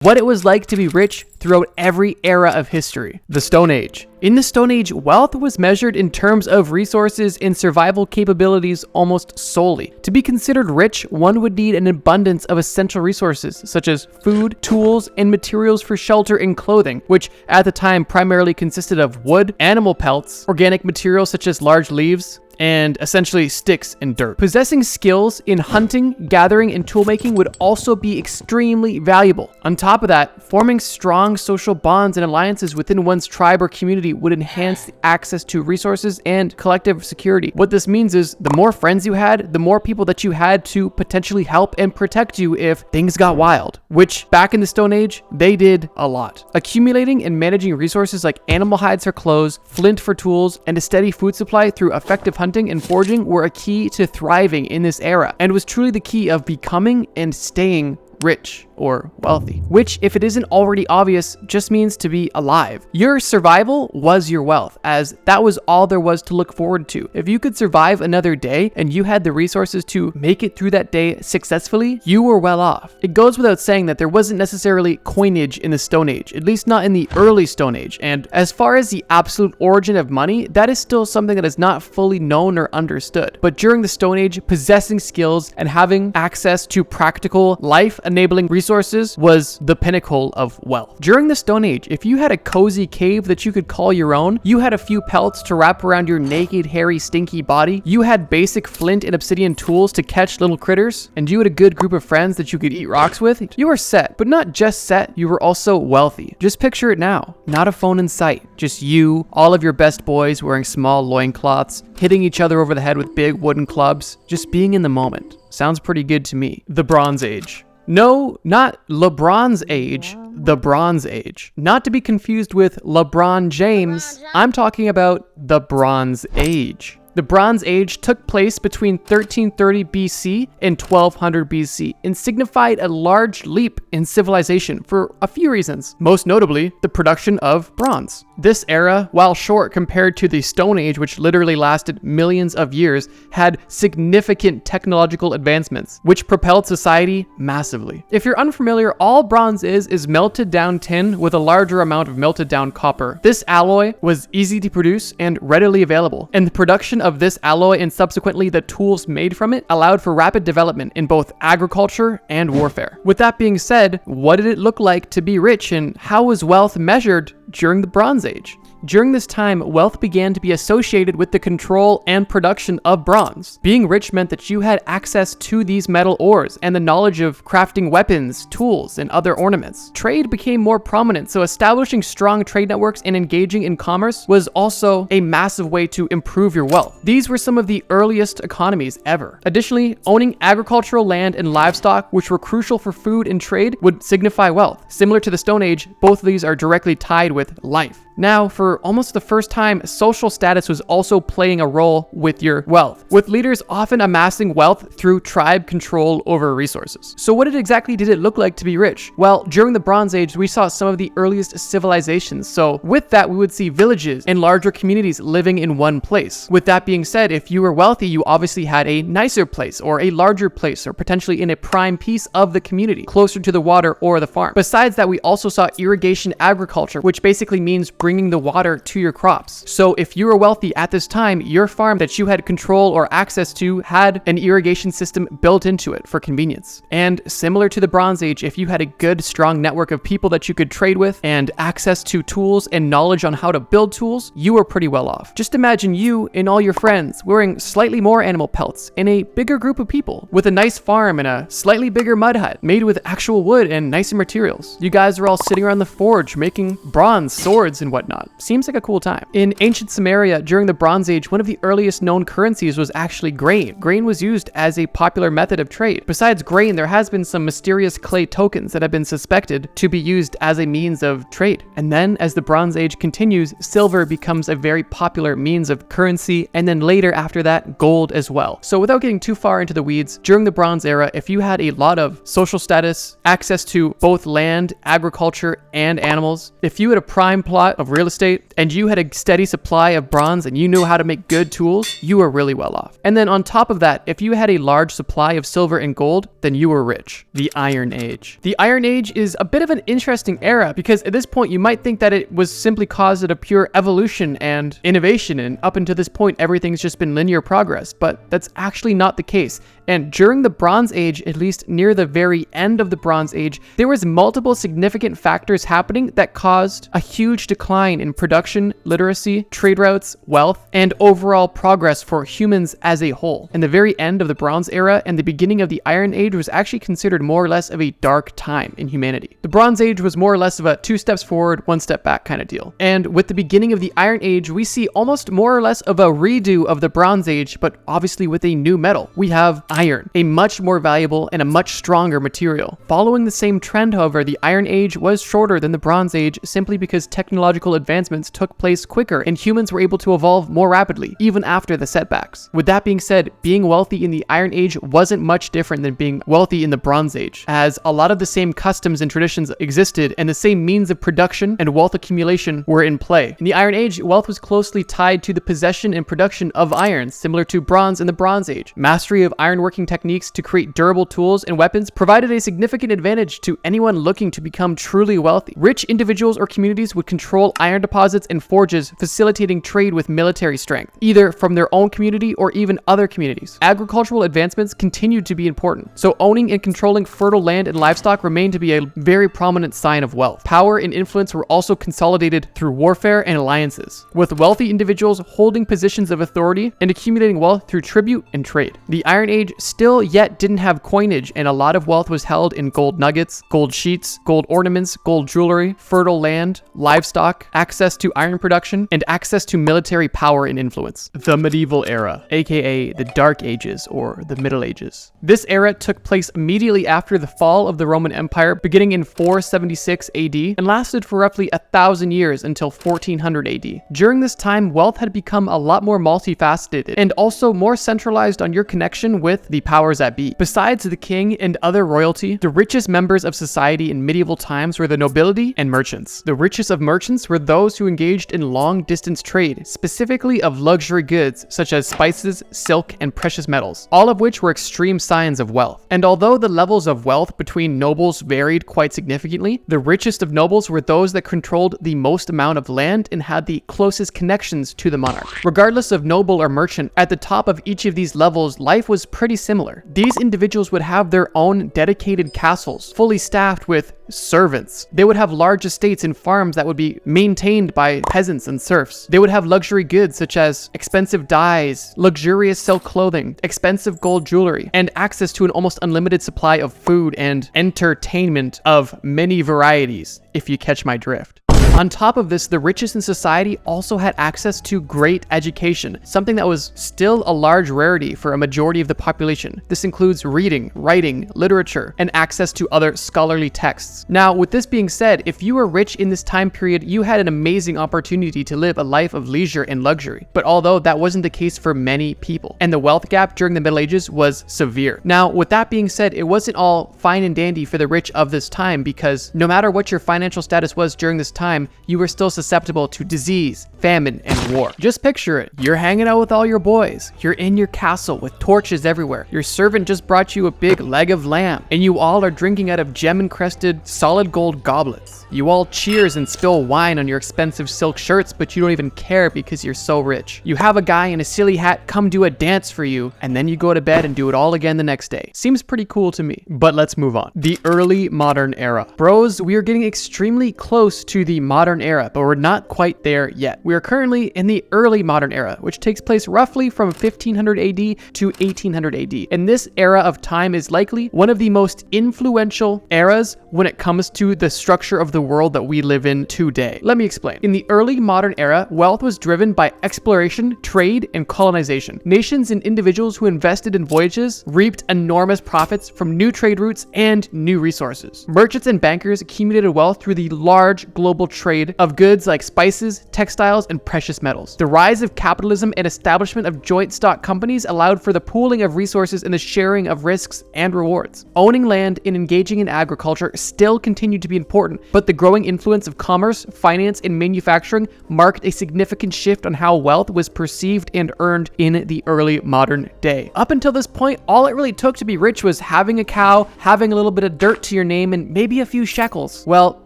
What it was like to be rich throughout every era of history. The Stone Age. In the Stone Age, wealth was measured in terms of resources and survival capabilities almost solely. To be considered rich, one would need an abundance of essential resources such as food, tools, and materials for shelter and clothing, which at the time primarily consisted of wood, animal pelts, organic materials such as large leaves, and essentially sticks and dirt. Possessing skills in hunting, gathering, and toolmaking would also be extremely valuable. On top of that, forming strong social bonds and alliances within one's tribe or community would enhance the access to resources and collective security. What this means is the more friends you had, the more people that you had to potentially help and protect you if things got wild, which back in the Stone Age, they did a lot. Accumulating and managing resources like animal hides for clothes, flint for tools, and a steady food supply through effective hunting and foraging were a key to thriving in this era, and was truly the key of becoming and staying rich or wealthy, which, if it isn't already obvious, just means to be alive. Your survival was your wealth, as that was all there was to look forward to. If you could survive another day and you had the resources to make it through that day successfully, you were well off. It goes without saying that there wasn't necessarily coinage in the Stone Age, at least not in the early Stone Age, and as far as the absolute origin of money, that is still something that is not fully known or understood. But during the Stone Age, possessing skills and having access to practical life-enabling resources was the pinnacle of wealth. During the Stone Age, if you had a cozy cave that you could call your own, you had a few pelts to wrap around your naked, hairy, stinky body, you had basic flint and obsidian tools to catch little critters, and you had a good group of friends that you could eat rocks with, you were set. But not just set, you were also wealthy. Just picture it now. Not a phone in sight. Just you, all of your best boys wearing small loincloths, hitting each other over the head with big wooden clubs, just being in the moment. Sounds pretty good to me. The Bronze Age. No, not LeBron's age, the Bronze Age. Not to be confused with LeBron James, I'm talking about the Bronze Age. The Bronze Age took place between 1330 BC and 1200 BC and signified a large leap in civilization for a few reasons, most notably the production of bronze. This era, while short compared to the Stone Age, which literally lasted millions of years, had significant technological advancements, which propelled society massively. If you're unfamiliar, all bronze is melted down tin with a larger amount of melted down copper. This alloy was easy to produce and readily available, and the production of this alloy and subsequently the tools made from it allowed for rapid development in both agriculture and warfare. With that being said, what did it look like to be rich, and how was wealth measured during the Bronze Age? During this time, wealth began to be associated with the control and production of bronze. Being rich meant that you had access to these metal ores and the knowledge of crafting weapons, tools, and other ornaments. Trade became more prominent, so establishing strong trade networks and engaging in commerce was also a massive way to improve your wealth. These were some of the earliest economies ever. Additionally, owning agricultural land and livestock, which were crucial for food and trade, would signify wealth. Similar to the Stone Age, both of these are directly tied with life. Now, for almost the first time, social status was also playing a role with your wealth, with leaders often amassing wealth through tribe control over resources. So what exactly did it look like to be rich? Well, during the Bronze Age, we saw some of the earliest civilizations. So with that, we would see villages and larger communities living in one place. With that being said, if you were wealthy, you obviously had a nicer place or a larger place, or potentially in a prime piece of the community, closer to the water or the farm. Besides that, we also saw irrigation agriculture, which basically means bringing the water to your crops. So if you were wealthy at this time, your farm that you had control or access to had an irrigation system built into it for convenience. And similar to the Bronze Age, if you had a good, strong network of people that you could trade with and access to tools and knowledge on how to build tools, you were pretty well off. Just imagine you and all your friends wearing slightly more animal pelts in a bigger group of people with a nice farm and a slightly bigger mud hut made with actual wood and nicer materials. You guys are all sitting around the forge making bronze swords and whatnot. Seems like a cool time. In ancient Sumeria during the Bronze Age, one of the earliest known currencies was actually grain. Grain was used as a popular method of trade. Besides grain, there has been some mysterious clay tokens that have been suspected to be used as a means of trade. And then as the Bronze Age continues, silver becomes a very popular means of currency, and then later after that, gold as well. So without getting too far into the weeds, during the Bronze Era, if you had a lot of social status, access to both land, agriculture, and animals, if you had a prime plot of of real estate, and you had a steady supply of bronze and you knew how to make good tools, you were really well off. And then on top of that, if you had a large supply of silver and gold, then you were rich. The Iron Age. The Iron Age is a bit of an interesting era because at this point you might think that it was simply caused out of pure evolution and innovation, and up until this point everything's just been linear progress, but that's actually not the case. And during the Bronze Age, at least near the very end of the Bronze Age, there was multiple significant factors happening that caused a huge decline in production, literacy, trade routes, wealth, and overall progress for humans as a whole. And the very end of the Bronze Era and the beginning of the Iron Age was actually considered more or less of a dark time in humanity. The Bronze Age was more or less of a 2 steps forward, 1 step back kind of deal. And with the beginning of the Iron Age, we see almost more or less of a redo of the Bronze Age, but obviously with a new metal. We have iron, a much more valuable and a much stronger material. Following the same trend, however, the Iron Age was shorter than the Bronze Age simply because technological advancements took place quicker and humans were able to evolve more rapidly, even after the setbacks. With that being said, being wealthy in the Iron Age wasn't much different than being wealthy in the Bronze Age, as a lot of the same customs and traditions existed and the same means of production and wealth accumulation were in play. In the Iron Age, wealth was closely tied to the possession and production of iron, similar to bronze in the Bronze Age. Mastery of ironworking techniques to create durable tools and weapons provided a significant advantage to anyone looking to become truly wealthy. Rich individuals or communities would control iron deposits and forges, facilitating trade with military strength, either from their own community or even other communities. Agricultural advancements continued to be important, so owning and controlling fertile land and livestock remained to be a very prominent sign of wealth. Power and influence were also consolidated through warfare and alliances, with wealthy individuals holding positions of authority and accumulating wealth through tribute and trade. The Iron Age still yet didn't have coinage, and a lot of wealth was held in gold nuggets, gold sheets, gold ornaments, gold jewelry, fertile land, livestock, access to iron production, and access to military power and influence. The Medieval Era, aka the Dark Ages or the Middle Ages. This era took place immediately after the fall of the Roman Empire, beginning in 476 AD and lasted for roughly 1,000 years until 1400 AD. During this time, wealth had become a lot more multifaceted and also more centralized on your connection with the powers that be. Besides the king and other royalty, the richest members of society in medieval times were the nobility and merchants. The richest of merchants were those who engaged in long-distance trade, specifically of luxury goods such as spices, silk, and precious metals, all of which were extreme signs of wealth. And although the levels of wealth between nobles varied quite significantly, the richest of nobles were those that controlled the most amount of land and had the closest connections to the monarch. Regardless of noble or merchant, at the top of each of these levels, life was pretty similar. These individuals would have their own dedicated castles, fully staffed with servants. They would have large estates and farms that would be maintained by peasants and serfs. They would have luxury goods such as expensive dyes, luxurious silk clothing, expensive gold jewelry, and access to an almost unlimited supply of food and entertainment of many varieties, if you catch my drift. On top of this, the richest in society also had access to great education, something that was still a large rarity for a majority of the population. This includes reading, writing, literature, and access to other scholarly texts. Now, with this being said, if you were rich in this time period, you had an amazing opportunity to live a life of leisure and luxury. But although that wasn't the case for many people, and the wealth gap during the Middle Ages was severe. Now, with that being said, it wasn't all fine and dandy for the rich of this time, because no matter what your financial status was during this time, you were still susceptible to disease, famine, and war. Just picture it. You're hanging out with all your boys. You're in your castle with torches everywhere. Your servant just brought you a big leg of lamb, and you all are drinking out of gem-encrusted solid gold goblets. You all cheers and spill wine on your expensive silk shirts, but you don't even care because you're so rich. You have a guy in a silly hat come do a dance for you, and then you go to bed and do it all again the next day. Seems pretty cool to me. But let's move on. The early modern era. Bros, we are getting extremely close to the modern era, but we're not quite there yet. We are currently in the early modern era, which takes place roughly from 1500 AD to 1800 AD. And this era of time is likely one of the most influential eras when it comes to the structure of the world that we live in today. Let me explain. In the early modern era, wealth was driven by exploration, trade, and colonization. Nations and individuals who invested in voyages reaped enormous profits from new trade routes and new resources. Merchants and bankers accumulated wealth through the large global trade of goods like spices, textiles, and precious metals. The rise of capitalism and establishment of joint stock companies allowed for the pooling of resources and the sharing of risks and rewards. Owning land and engaging in agriculture still continued to be important, but the growing influence of commerce, finance, and manufacturing marked a significant shift on how wealth was perceived and earned in the early modern day. Up until this point, all it really took to be rich was having a cow, having a little bit of dirt to your name, and maybe a few shekels. Well,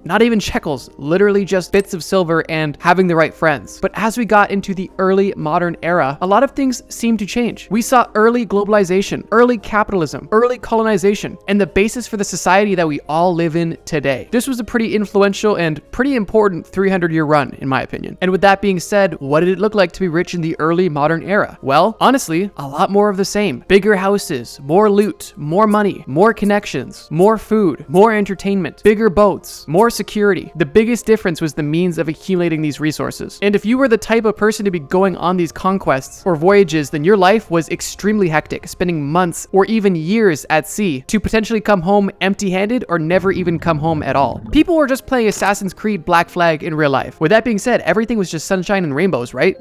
not even shekels, literally just bits of silver and having the right friends. But as we got into the early modern era, a lot of things seemed to change. We saw early globalization, early capitalism, early colonization, and the basis for the society that we all live in today. This was a pretty influential and pretty important 300-year run, in my opinion. And with that being said, what did it look like to be rich in the early modern era? Well, honestly, a lot more of the same. Bigger houses, more loot, more money, more connections, more food, more entertainment, bigger boats, more security. The biggest difference was the means of accumulating these resources. And if you were the type of person to be going on these conquests or voyages, then your life was extremely hectic, spending months or even years at sea to potentially come home empty-handed or never even come home at all. People were just playing Assassin's Creed Black Flag in real life. With that being said, everything was just sunshine and rainbows, right?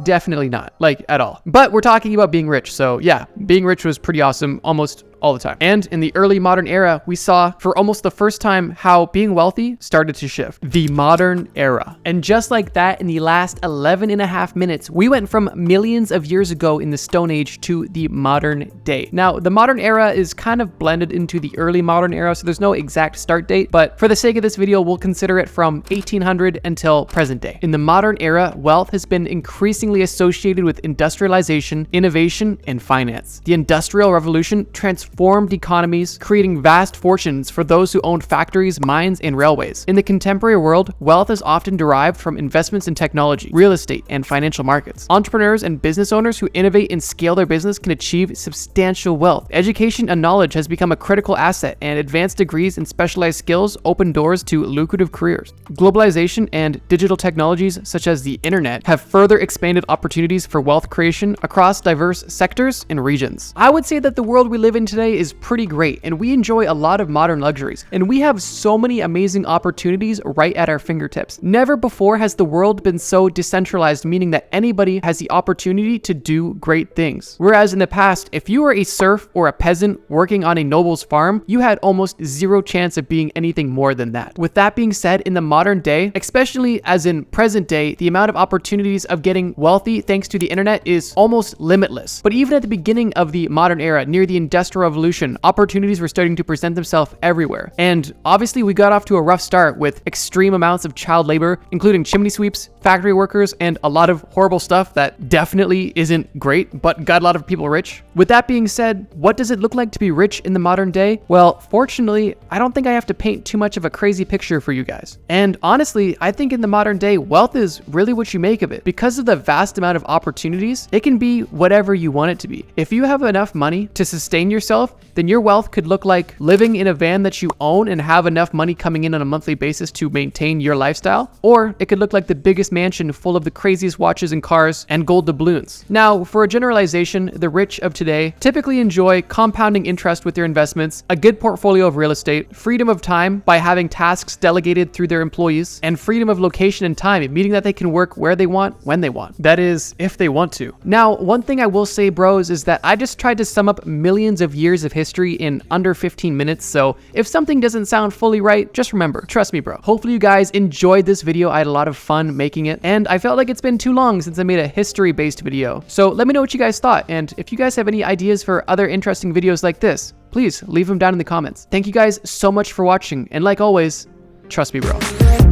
Definitely not, like at all. But we're talking about being rich, so yeah, being rich was pretty awesome almost all the time. And in the early modern era, we saw for almost the first time how being wealthy started to shift. The modern era. And just like that, in the last 11 and a half minutes, we went from millions of years ago in the Stone Age to the modern day. Now, the modern era is kind of blended into the early modern era, so there's no exact start date, but for the sake of this video, we'll consider it from 1800 until present day. In the modern era, wealth has been increasingly associated with industrialization, innovation, and finance. The Industrial Revolution transformed economies, creating vast fortunes for those who owned factories, mines, and railways. In the contemporary world, wealth is often derived from investments in technology, real estate, and financial markets. Entrepreneurs and business owners who innovate and scale their business can achieve substantial wealth. Education and knowledge has become a critical asset, and advanced degrees and specialized skills open doors to lucrative careers. Globalization and digital technologies such as the internet have further expanded opportunities for wealth creation across diverse sectors and regions. I would say that the world we live in today is pretty great, and we enjoy a lot of modern luxuries, and we have so many amazing opportunities right at our fingertips. Never before has the world been so decentralized, meaning that anybody has the opportunity to do great things. Whereas in the past, if you were a serf or a peasant working on a noble's farm, you had almost zero chance of being anything more than that. With that being said, in the modern day, especially as in present day, the amount of opportunities of getting wealthy thanks to the internet is almost limitless. But even at the beginning of the modern era, near the Industrial Revolution, opportunities were starting to present themselves everywhere. And obviously we got off to a rough start with extreme amounts of child labor, including chimney sweeps, factory workers, and a lot of horrible stuff that definitely isn't great, but got a lot of people rich. With that being said, what does it look like to be rich in the modern day? Well, fortunately, I don't think I have to paint too much of a crazy picture for you guys. And honestly, I think in the modern day, wealth is really what you make of it. Because of the vast amount of opportunities, it can be whatever you want it to be. If you have enough money to sustain yourself, then your wealth could look like living in a van that you own and have enough money coming in on a monthly basis to maintain your lifestyle. Or it could look like the biggest mansion full of the craziest watches and cars and gold doubloons. Now, for a generalization, the rich of today typically enjoy compounding interest with their investments, a good portfolio of real estate, freedom of time by having tasks delegated through their employees, and freedom of location and time, meaning that they can work where they want, when they want. That is, if they want to. Now, one thing I will say, bros, is that I just tried to sum up millions of years of history in under 15 minutes, so if something doesn't sound fully right, just remember, trust me, bro. Hopefully you guys enjoyed this video. I had a lot of fun making it, and I felt like it's been too long since I made a history-based video. So let me know what you guys thought, and if you guys have any ideas for other interesting videos like this, please leave them down in the comments. Thank you guys so much for watching, and like always, trust me, bro.